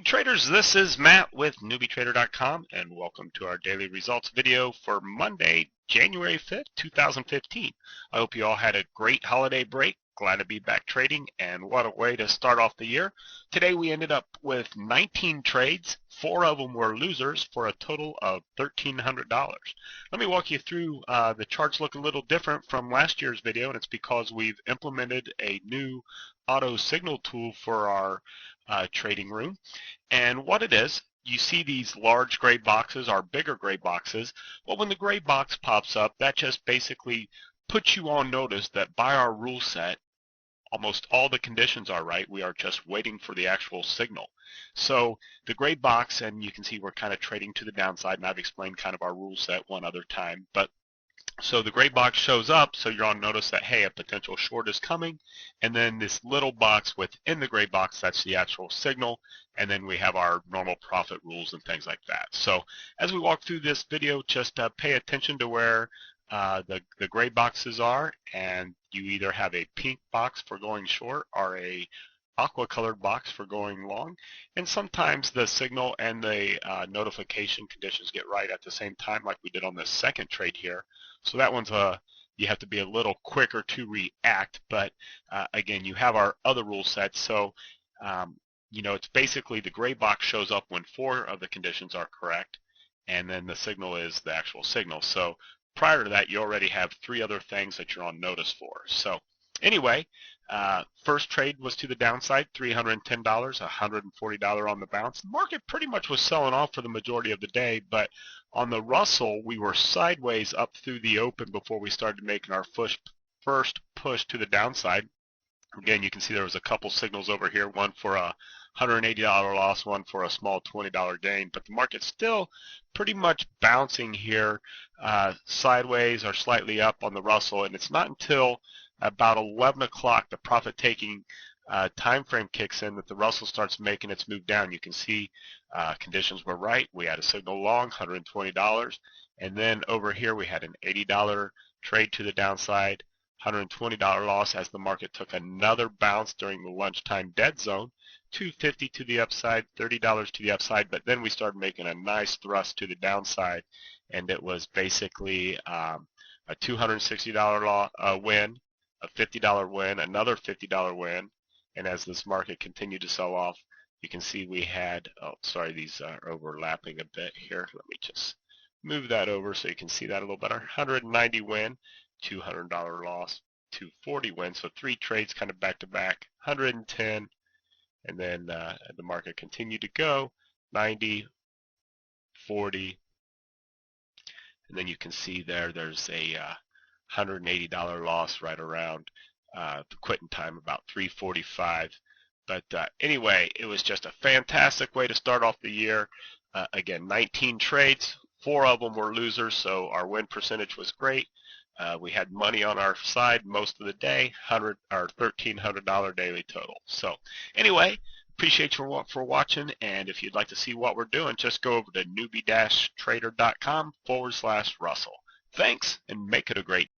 Traders, this is Matt with newbietrader.com and welcome to our daily results video for Monday, January 5th, 2015. I hope you all had a great holiday break. Glad to be back trading, and what a way to start off the year. Today we ended up with 19 trades. 4 of them were losers for a total of $1,300. Let me walk you through. The charts look a little different from last year's video, and it's because we've implemented a new auto signal tool for our trading room. And what it is, you see these large gray boxes, our bigger gray boxes. Well, when the gray box pops up, that just basically puts you on notice that by our rule set, almost all the conditions are right. We are just waiting for the actual signal. So the gray box, and you can see we're kind of trading to the downside, and I've explained kind of our rule set one other time. But so the gray box shows up, so you're on notice that, hey, a potential short is coming. And then this little box within the gray box, that's the actual signal. And then we have our normal profit rules and things like that. So as we walk through this video, just pay attention to where the gray boxes are, and you either have a pink box for going short or a aqua colored box for going long. And sometimes the signal and the notification conditions get right at the same time, like we did on the second trade here. So that one's you have to be a little quicker to react, but again, you have our other rule sets. So it's basically the gray box shows up when 4 of the conditions are correct, and then the signal is the actual signal. So prior to that, you already have 3 other things that you're on notice for. So anyway, first trade was to the downside, $310, $140 on the bounce. The market pretty much was selling off for the majority of the day, but on the Russell, we were sideways up through the open before we started making our first push to the downside. Again, you can see there was a couple signals over here, one for a $180 loss, one for a small $20 gain, but the market's still pretty much bouncing here sideways or slightly up on the Russell, and it's not until about 11 o'clock the profit-taking time frame kicks in that the Russell starts making its move down. You can see conditions were right. We had a signal long, $120, and then over here we had an $80 trade to the downside, $120 loss as the market took another bounce during the lunchtime dead zone, $250 to the upside, $30 to the upside, but then we started making a nice thrust to the downside, and it was basically a $260 win, a $50 win, another $50 win, and as this market continued to sell off, you can see we had, these are overlapping a bit here. Let me just move that over so you can see that a little better. 190 win, $200 loss, 240 win, so 3 trades kind of back to back, 110, and then the market continued to go, 90, 40, and then you can see there's a $180 loss right around the quitting time, about 3:45. But anyway, it was just a fantastic way to start off the year. Again, 19 trades, 4 of them were losers, so our win percentage was great. We had money on our side most of the day, $1,300 daily total. So anyway, appreciate you for watching, and if you'd like to see what we're doing, just go over to newbie-trader.com/Russell. Thanks, and make it a great